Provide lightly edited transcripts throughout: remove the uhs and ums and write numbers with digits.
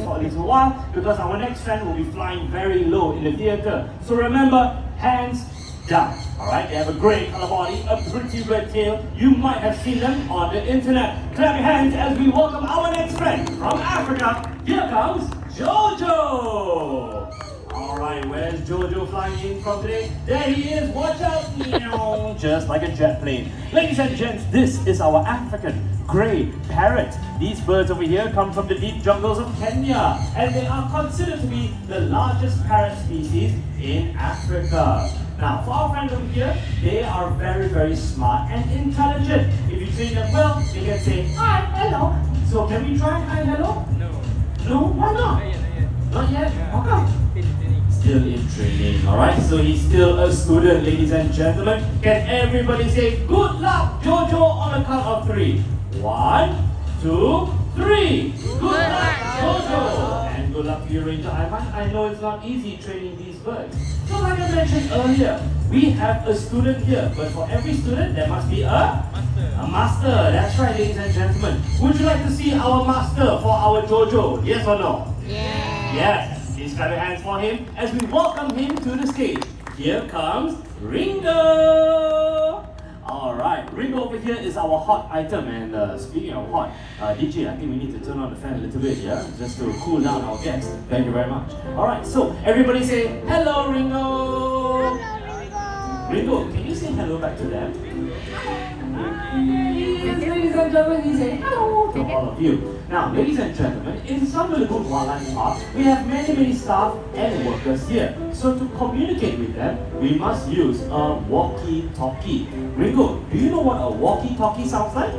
for a little while because our next friend will be flying very low in the theater. So remember, hands down. Alright, they have a grey colour body, a pretty red tail. You might have seen them on the internet. Clap your hands as we welcome our next friend from Africa. Here comes Jojo. Alright, where's Jojo flying in from today? There he is, watch out! Meow. Just like a jet plane. Ladies and gents, this is our African grey parrot. These birds over here come from the deep jungles of Kenya, and they are considered to be the largest parrot species in Africa. Now, for our friends over here, they are very, very smart and intelligent. If you train them well, they can say, hi, hello. So can we try hi, hello? No. No? Why not? Not yet? How come? Still in training, alright? So he's still a student, ladies and gentlemen. Can everybody say, good luck, Jojo, on a count of 3. 1, 2, 3. Good luck, Jojo. And good luck to you, Ranger Ivan. I know it's not easy training these birds. So like I mentioned earlier, we have a student here, but for every student, there must be a master. That's right, ladies and gentlemen. Would you like to see our master for our Jojo? Yes or no? Yes. Please clap your hands for him as we welcome him to the stage. Here comes Ringo. Alright, Ringo over here is our hot item, and speaking of hot, DJ, I think we need to turn on the fan a little bit, yeah? Just to cool down our guests. Thank you very much. Alright, so everybody say, hello Ringo! Hello, Ringo, can you say hello back to them? Yes, ladies and gentlemen, he said hello to all of you. Now, ladies and gentlemen, in Sunway Lagoon Wildlife Park, we have many staff and workers here. So to communicate with them, we must use a walkie-talkie. Ringo, do you know what a walkie-talkie sounds like?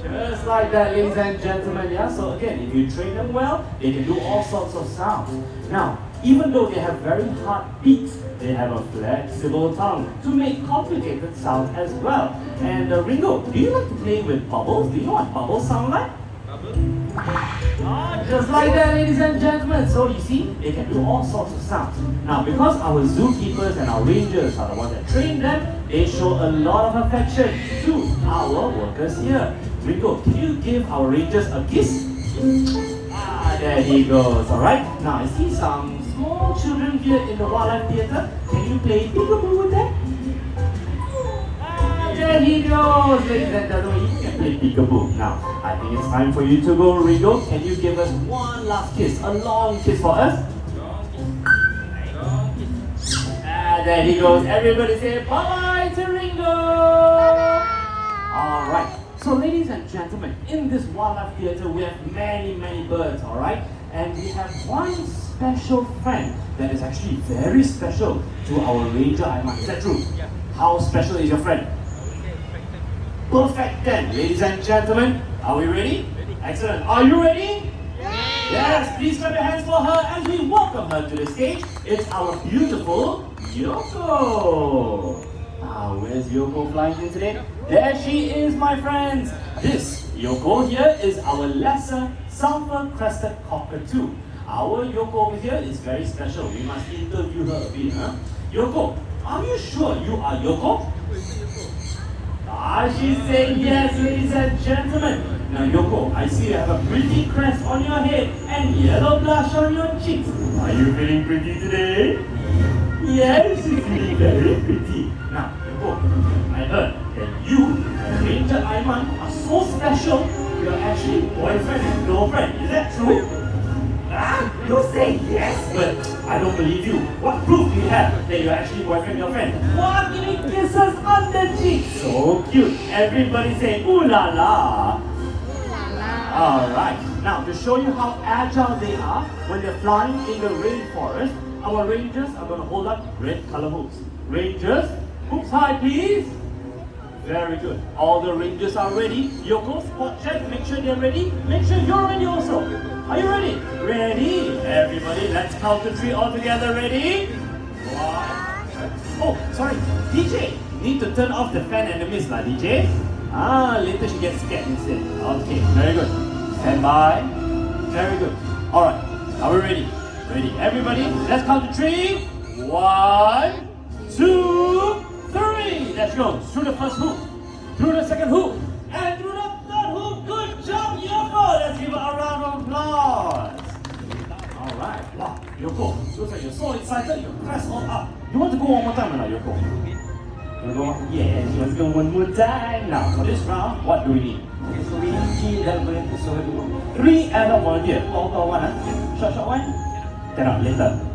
Just like that, ladies and gentlemen, yeah? So again, if you train them well, they can do all sorts of sounds. Now, even though they have very hard beaks, they have a flexible tongue to make complicated sounds as well. And Ringo, do you like to play with bubbles? Do you know what bubbles sound like? Just like that, ladies and gentlemen. So you see, they can do all sorts of sounds. Now, because our zookeepers and our rangers are the ones that train them, they show a lot of affection to our workers here. Ringo, can you give our rangers a kiss? There he goes. Alright, now I see some small children here in the Wildlife Theatre. Can you play peekaboo with them? There he goes. Ladies and gentlemen, you can play peekaboo. Now, I think it's time for you to go, Ringo. Can you give us one last kiss? A long kiss for us? There he goes. Everybody say bye-bye to Ringo. Alright. So ladies and gentlemen, in this Wildlife Theatre, we have many birds, alright? And we have one special friend that is actually very special to our Ranger Aiman. Is that true? Yeah. How special is your friend? Perfect 10. Ladies and gentlemen, are we ready? Excellent. Are you ready? Yes, please clap your hands for her as we welcome her to the stage. It's our beautiful Yoko. Where's Yoko flying in today? There she is, my friends. This Yoko here is our lesser sulfur-crested cockatoo. Our Yoko over here is very special. We must interview her a bit, huh? Yoko, are you sure you are Yoko? She's saying yes, ladies and gentlemen. Now Yoko, I see you have a pretty crest on your head and yellow blush on your cheeks. Are you feeling pretty today? Yes, she's feeling very pretty. Now, Yoko, I heard that you and Ranger Aiman are so special, you're actually boyfriend and girlfriend. Is that true? You say yes, but I don't believe you. What proof do you have that you're actually boyfriend and girlfriend? What? Giving kisses on the cheek. So cute. Everybody say ooh la la. Alright, now to show you how agile they are when they're flying in the rainforest, our rangers are going to hold up red color hoops. Rangers, hoops high please. Very good. All the rangers are ready. Yoko, spot check, make sure they're ready. Make sure you're ready also. Are you ready? Ready? Everybody, let's count to 3 all together. Ready? 1. Oh, sorry. DJ, need to turn off the fan and the mist, lah, DJ. Later she gets scared instead. Okay, very good. Stand by. Very good. Alright, are we ready? Ready. Everybody, let's count to 3. 1, 2, 3. Let's go. Through the first hoop. Through the second hoop. And through the third hoop. Good job, Yoko. Let's give her a round of applause. Yoko, looks like you're so excited, you press all up. You want to go one more time or not, Yoko? You want to go one? Yes, let's go one more time. Now, for this round, what do we need? Okay, so we need 3 adult volunteers. Long one, short one? Cannot, later.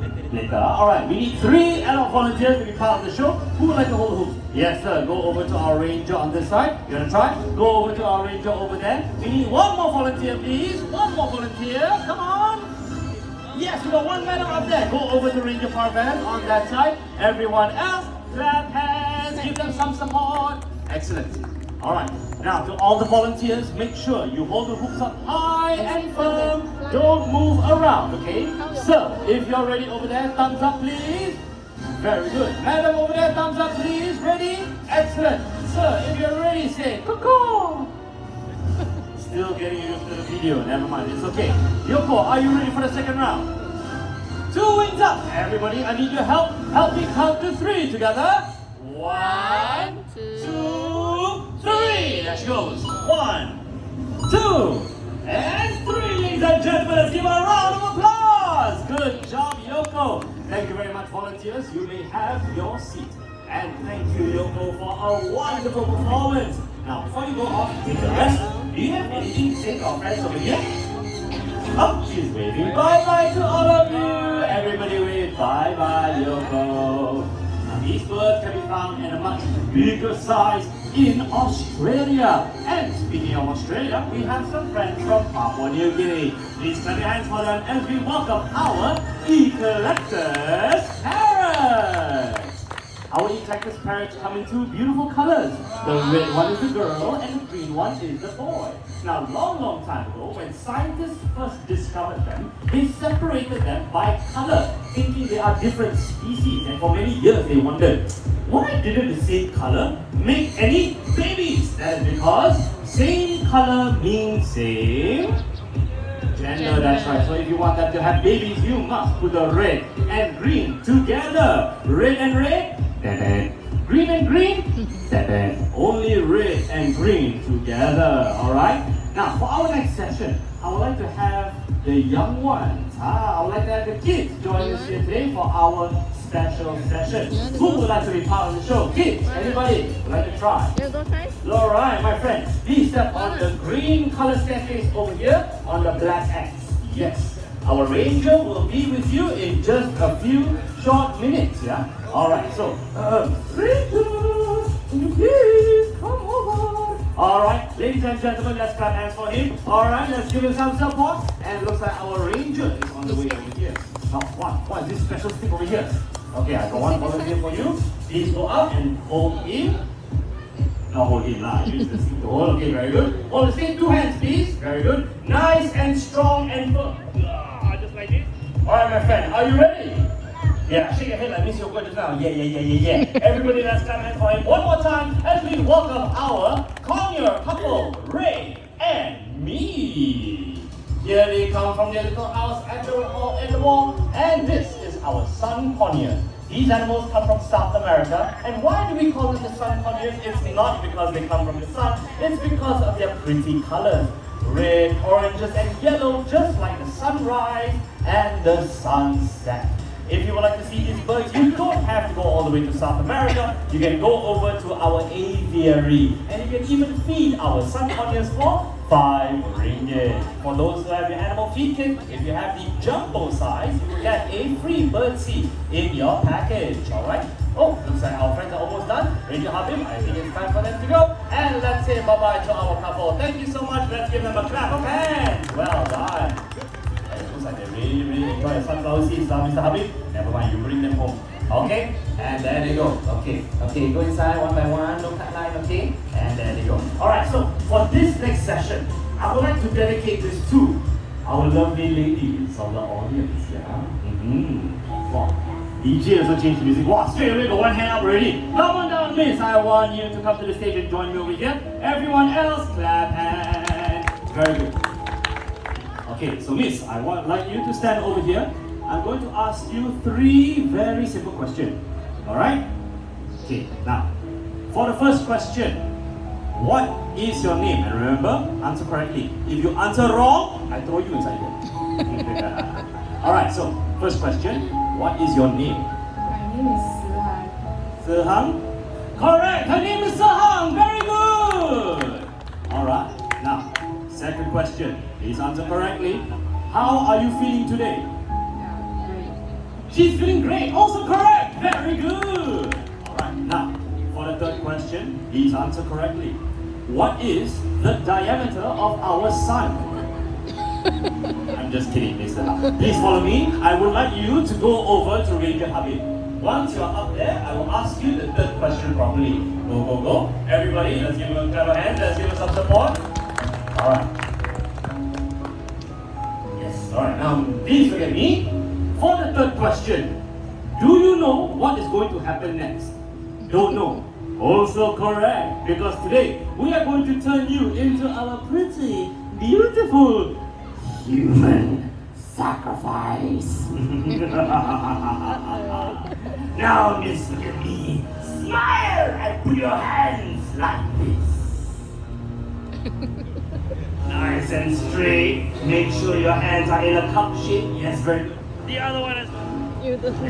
Alright, we need 3 adult volunteers to be part of the show. Who would like to hold the hoops? Yes, sir. Go over to our ranger on this side. You want to try? Go over to our ranger over there. We need 1 more volunteer, please. 1 more volunteer. Come on. Yes, we got 1 medal up there. Go over to Ranger Parvan on that side. Everyone else, clap hands. Give them some support. Excellent. Alright. Now, to all the volunteers, make sure you hold the hoops up high and firm. Don't move around, okay? Sir, if you're ready over there, thumbs up, please. Very good. Madam over there, thumbs up, please. Ready? Excellent. Sir, if you're ready, say, cuckoo. Still getting used to the video. Never mind, it's okay. Yoko, are you ready for the second round? 2 wings up. Everybody, I need your help. Help me count to 3 together. 1, 2, 3. There she goes. 1, 2, and 3. Ladies and gentlemen, let's give her a round of applause. Good job, Yoko. Thank you very much, volunteers. You may have your seat. And thank you, Yoko, for a wonderful performance. Now, before you go off to take a rest, do you have anything to say to our friends over here? Oh, she's waving bye-bye to all of you. Everybody wave bye-bye, Yoko. Now, these birds can be found in a much bigger size in Australia. And speaking of Australia, we have some friends from Papua New Guinea. Please clap your hands for them as we welcome our E-Collectors parrots. Our E-Collectors parrots come in 2 beautiful colors. The red one is the girl and the green one is the boy. Now, long time ago, when scientists first discovered them, they separated them by color, thinking they are different species. And for many years, they wondered, why didn't the same color make any babies? That is because same color means same gender. That's right. So if you want them to have babies, you must put the red and green together. Red and red. Green and green, only red and green together, alright? Now, for our next session, I would like to have the young ones. I would like to have the kids join us here today for our special session. Who would like to be part of the show? Kids, anybody would like to try? Alright, my friend, please step on the green color staircase over here on the black X. Yes. Our ranger will be with you in just a few short minutes, yeah? Alright, so, Ranger, can you please come over? Alright, ladies and gentlemen, let's clap hands for him. Alright, let's give him some support. And it looks like our ranger is on the way over here. Now, what is this special stick over here? Okay, I got 1 volunteer for you. Please go up and hold him. Not hold him, use the stick to hold. Okay, very good. Hold the stick, 2 hands, please. Very good. Nice and strong and firm. Just like this. Alright, my friend, are you ready? Yeah, shake your head like Miss Yoko just now. Yeah. Everybody, let's clap hands for him one more time as we welcome our conure couple, Ray and me. Here they come from their little house at the wall, and this is our sun conure. These animals come from South America, and why do we call them the sun conures? It's not because they come from the sun, it's because of their pretty colors. Red, oranges, and yellow, just like the sunrise and the sunset. If you would like to see these birds, you don't have to go all the way to South America. You can go over to our aviary, and you can even feed our sun conures for 5 ringgit. For those who have your animal feed kit, if you have the jumbo size, you will get a free bird seed in your package. Alright? Oh, looks like our friends are almost done. Ranger Habib, I think it's time for them to go. And let's say bye-bye to our couple. Thank you so much. Let's give them a clap of hands. Well done. It looks like they really enjoy the sunflower seeds now, Mr. Habib. Never mind, you bring them home. Okay? And there they go. Okay, go inside one by one. No cut line, okay? And there they go. Alright, so for this next session, I would like to dedicate this to our lovely ladies of the audience. Yeah? Wow. DJ also changed the music. Wow, straight away got 1 hand up already. Come on down, miss. I want you to come to the stage and join me over here. Everyone else, clap hands. Very good. Okay, so miss, I would like you to stand over here. I'm going to ask you 3 very simple questions. Alright? Okay, now, for the first question, what is your name? And remember, answer correctly. If you answer wrong, I throw you inside here. Alright, so first question, what is your name? My name is Suhan. Sehang? Correct, her name is Sehang, very good! Alright, now, second question, please answer correctly. How are you feeling today? Yeah, great. She's feeling great, also correct, very good! Alright, now, for the third question, please answer correctly. What is the diameter of our sun? I'm just kidding, Mr. Ha. Please follow me. I would like you to go over to Ranger Habib. Once you are up there, I will ask you the third question properly. Go, go, go. Everybody, let's give him a clap of hands. Let's give him some support. Alright. Yes, alright. Now, please look at me. For the third question, do you know what is going to happen next? Don't know. Also correct, because today we are going to turn you into our pretty, beautiful human sacrifice. Now, Miss, look at me. Smile and put your hands like this. Nice and straight. Make sure your hands are in a cup shape. Yes, very good. The other one is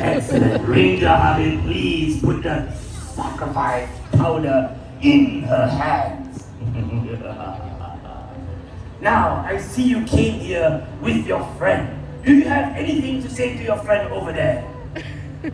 excellent. Ranger Habib, please put the sacrifice powder in her hands. Now, I see you came here with your friend. Do you have anything to say to your friend over there?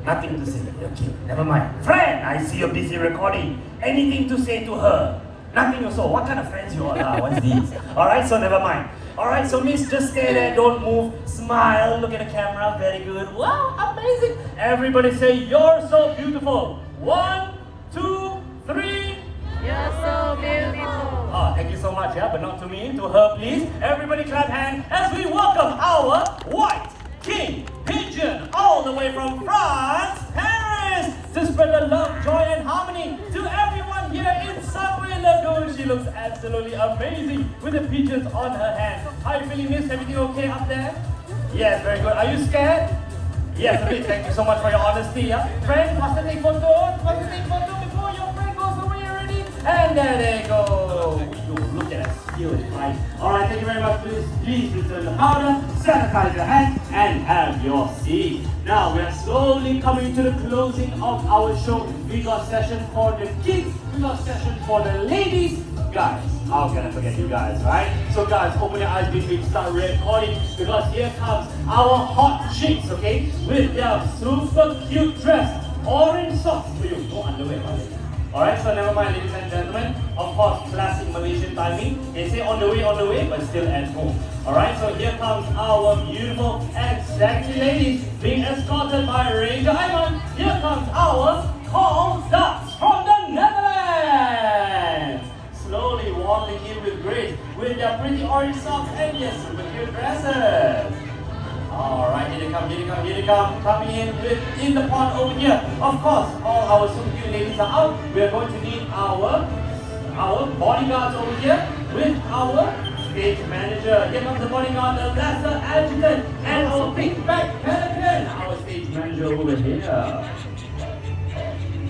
Nothing to say. Okay, never mind. Friend, I see you're busy recording. Anything to say to her? Nothing also. What kind of friends you all are? What's these? Alright, so never mind. Alright, so miss, just stay there, don't move, smile, look at the camera, very good. Wow, amazing. Everybody say, you're so beautiful. 1, 2, 3. You're so beautiful. Oh, thank you so much, yeah, but not to me, to her, please. Everybody clap hands as we welcome our white king pigeon all the way from France, Paris, to spread the love, joy, and harmony to everyone here in Sunway Lagoon. She looks absolutely amazing with the pigeons on her hand. How are you feeling, miss? Everything okay up there? Yes, very good. Are you scared? Yes, a bit. Thank you so much for your honesty. Yeah? Friend, faster take photo. Faster take photo before your friend goes away already. And there they go. Look at that skill and pride. Alright, thank you very much. Please return the powder, sanitize your hands, and have your seat. Now, we are slowly coming to the closing of our show. We got session for the kids, we got session for the ladies. Guys, how can I forget you guys, right? So guys, open your eyes before we start recording, because here comes our hot chicks, okay? With their super cute dress, orange socks for you. No underwear, by the way. Alright, so never mind, ladies and gentlemen. Of course, classic Malaysian timing. They say on the way, but still at home. Alright, so here comes our beautiful and sexy ladies being escorted by Ranger Iman. Here comes our calm ducks from the Netherlands. Slowly waddling in with grace with their pretty orange socks and their super cute dresses. Alright, here they come, coming in the pond over here. Of course, all our super cute ladies are out. We are going to need our bodyguards over here with our stage manager. Here comes the bodyguard, the lesser adjutant, and our big back pelican, our stage manager over here.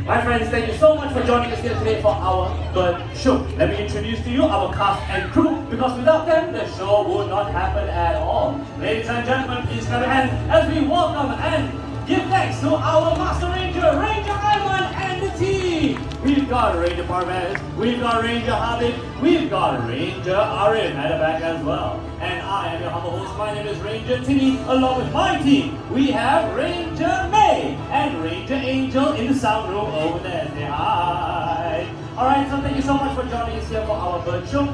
My friends, thank you so much for joining us here today for our third show. Let me introduce to you our cast and crew, because without them, the show would not happen at all. Ladies and gentlemen, please clap your hands as we welcome and give thanks to our Master Ranger, Ranger Iman, and the team. We've got Ranger Parvez, we've got Ranger Habib, we've got Ranger Arif at the back as well. And I am your humble host, my name is Ranger Timmy, along with my team. We have Ranger May and Ranger Angel in the sound room over there. Say hi. Alright, so thank you so much for joining us here for our bird show.